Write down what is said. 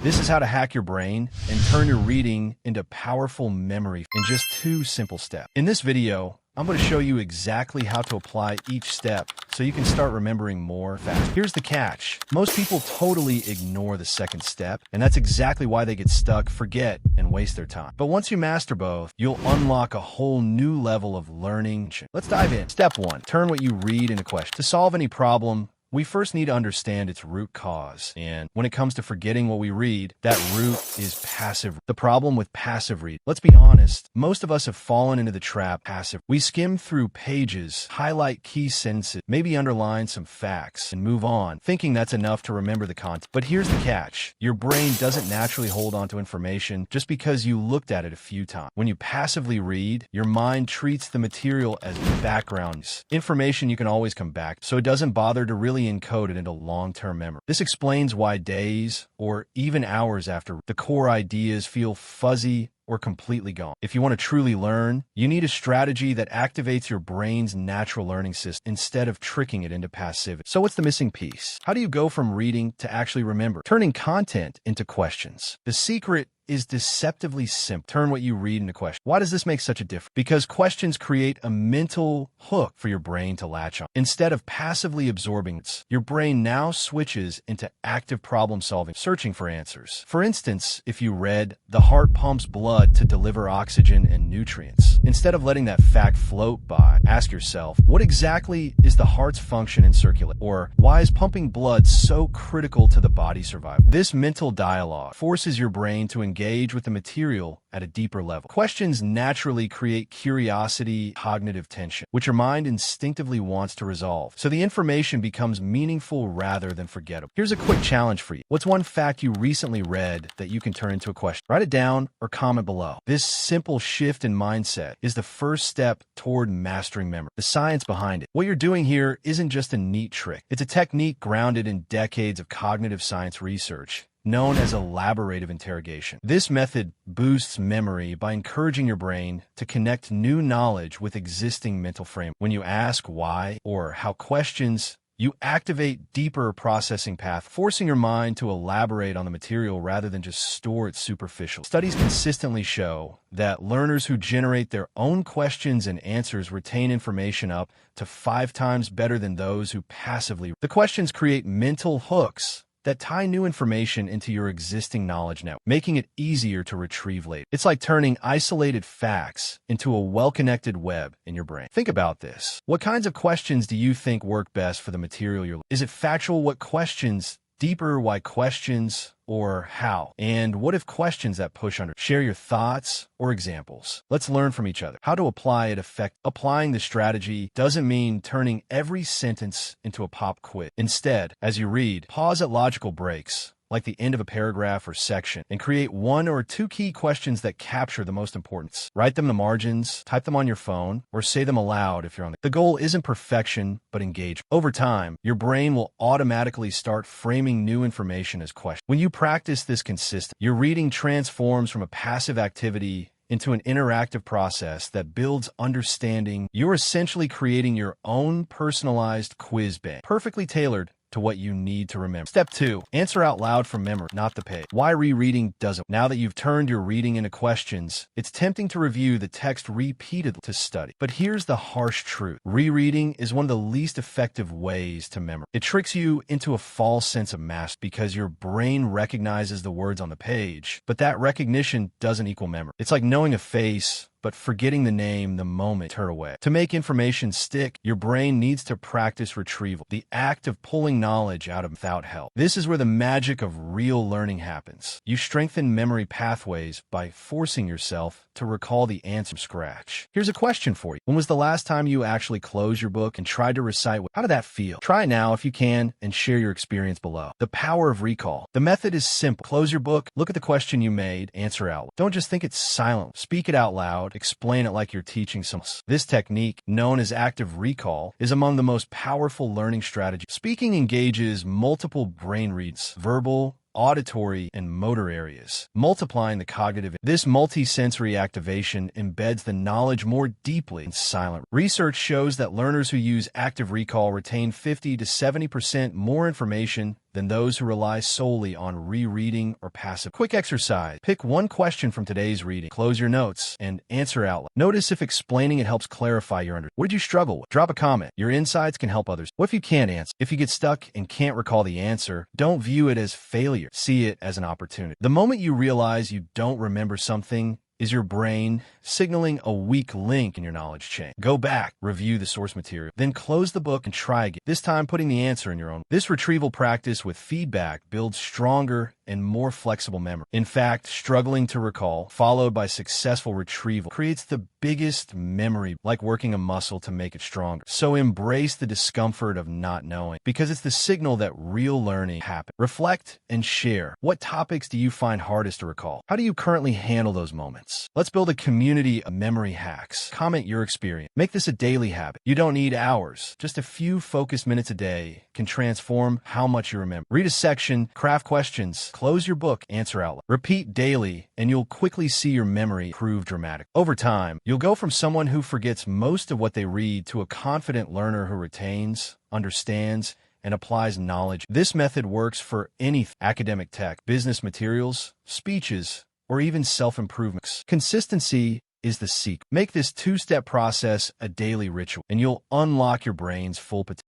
This is how to hack your brain and turn your reading into powerful memory in just 2 simple steps. In this video, I'm going to show you exactly how to apply each step so you can start remembering more fast. Here's the catch. Most people totally ignore the second step, and that's exactly why they get stuck, forget, and waste their time. But once you master both, you'll unlock a whole new level of learning. Let's dive in. Step 1. Turn what you read into question. To solve any problem, we first need to understand its root cause. And when it comes to forgetting what we read, that root is passive. The problem with passive reading, let's be honest, most of us have fallen into the trap passive. We skim through pages, highlight key sentences, maybe underline some facts, and move on, thinking that's enough to remember the content. But here's the catch. Your brain doesn't naturally hold on to information just because you looked at it a few times. When you passively read, your mind treats the material as background information you can always come back to, so it doesn't bother to really encode it into long-term memory. This explains why days or even hours after the core ideas feel fuzzy or completely gone. If you want to truly learn, you need a strategy that activates your brain's natural learning system instead of tricking it into passivity. So what's the missing piece? How do you go from reading to actually remember? Turning content into questions. The secret is deceptively simple. Turn what you read into questions. Why does this make such a difference? Because questions create a mental hook for your brain to latch on. Instead of passively absorbing it, your brain now switches into active problem solving, searching for answers. For instance, if you read, "The heart pumps blood to deliver oxygen and nutrients," instead of letting that fact float by, ask yourself, what exactly is the heart's function in circulation? Or why is pumping blood so critical to the body's survival? This mental dialogue forces your brain to engage with the material at a deeper level. Questions naturally create curiosity, cognitive tension, which your mind instinctively wants to resolve. So the information becomes meaningful rather than forgettable. Here's a quick challenge for you. What's one fact you recently read that you can turn into a question? Write it down or comment below. This simple shift in mindset is the first step toward mastering memory. The science behind it. What you're doing here isn't just a neat trick. It's a technique grounded in decades of cognitive science research, known as elaborative interrogation. This method boosts memory by encouraging your brain to connect new knowledge with existing mental frame. When you ask why or how questions, you activate deeper processing paths, forcing your mind to elaborate on the material rather than just store it superficially. Studies consistently show that learners who generate their own questions and answers retain information up to 5 times better than those who passively. The questions create mental hooks that tie new information into your existing knowledge network, making it easier to retrieve later. It's like turning isolated facts into a well-connected web in your brain. Think about this. What kinds of questions do you think work best for the material you're learning? Is it factual? What questions? Deeper? Why questions? Or how? And what if questions that push under? Share your thoughts or examples. Let's learn from each other. How to apply it Applying the strategy doesn't mean turning every sentence into a pop quiz. Instead, as you read, pause at logical breaks, like the end of a paragraph or section, and create 1 or 2 key questions that capture the most importance. Write them in the margins, type them on your phone, or say them aloud if you're on the goal isn't perfection, but engagement. Over time, your brain will automatically start framing new information as questions. When you practice this consistently, your reading transforms from a passive activity into an interactive process that builds understanding. You're essentially creating your own personalized quiz bank, perfectly tailored to what you need to remember. Step 2, answer out loud from memory, not the page. Why rereading doesn't. Now that you've turned your reading into questions, it's tempting to review the text repeatedly to study. But here's the harsh truth. Rereading is one of the least effective ways to memorize. It tricks you into a false sense of mastery because your brain recognizes the words on the page, but that recognition doesn't equal memory. It's like knowing a face, but forgetting the name the moment turn away. To make information stick, your brain needs to practice retrieval, the act of pulling knowledge out of without help. This is where the magic of real learning happens. You strengthen memory pathways by forcing yourself to recall the answer from scratch. Here's a question for you. When was the last time you actually closed your book and tried to recite? How did that feel? Try it now if you can and share your experience below. The power of recall. The method is simple. Close your book, look at the question you made, answer out loud. Don't just think it's silent. Speak it out loud. Explain it like you're teaching someone. This technique, known as active recall, is among the most powerful learning strategies. Speaking engages multiple brain regions, verbal, auditory, and motor areas, multiplying the cognitive. This multisensory activation embeds the knowledge more deeply in silent. Research shows that learners who use active recall retain 50 to 70% more information than those who rely solely on rereading or passive. Quick exercise. Pick one question from today's reading, close your notes, and answer out loud. Notice if explaining it helps clarify your understanding. What did you struggle with? Drop a comment. Your insights can help others. What if you can't answer? If you get stuck and can't recall the answer, don't view it as failure. See it as an opportunity. The moment you realize you don't remember something is your brain signaling a weak link in your knowledge chain. Go back, review the source material, then close the book and try again, this time putting the answer in your own. This retrieval practice with feedback builds stronger and more flexible memory. In fact, struggling to recall, followed by successful retrieval, creates the biggest memory, like working a muscle to make it stronger. So embrace the discomfort of not knowing, because it's the signal that real learning happens. Reflect and share. What topics do you find hardest to recall? How do you currently handle those moments? Let's build a community of memory hacks. Comment your experience. Make this a daily habit. You don't need hours. Just a few focused minutes a day can transform how much you remember. Read a section, craft questions, close your book, answer out loud. Repeat daily, and you'll quickly see your memory improve dramatically. Over time, you'll go from someone who forgets most of what they read to a confident learner who retains, understands, and applies knowledge. This method works for any academic text, business materials, speeches, or even self-improvements. Consistency is the secret. Make this two-step process a daily ritual, and you'll unlock your brain's full potential.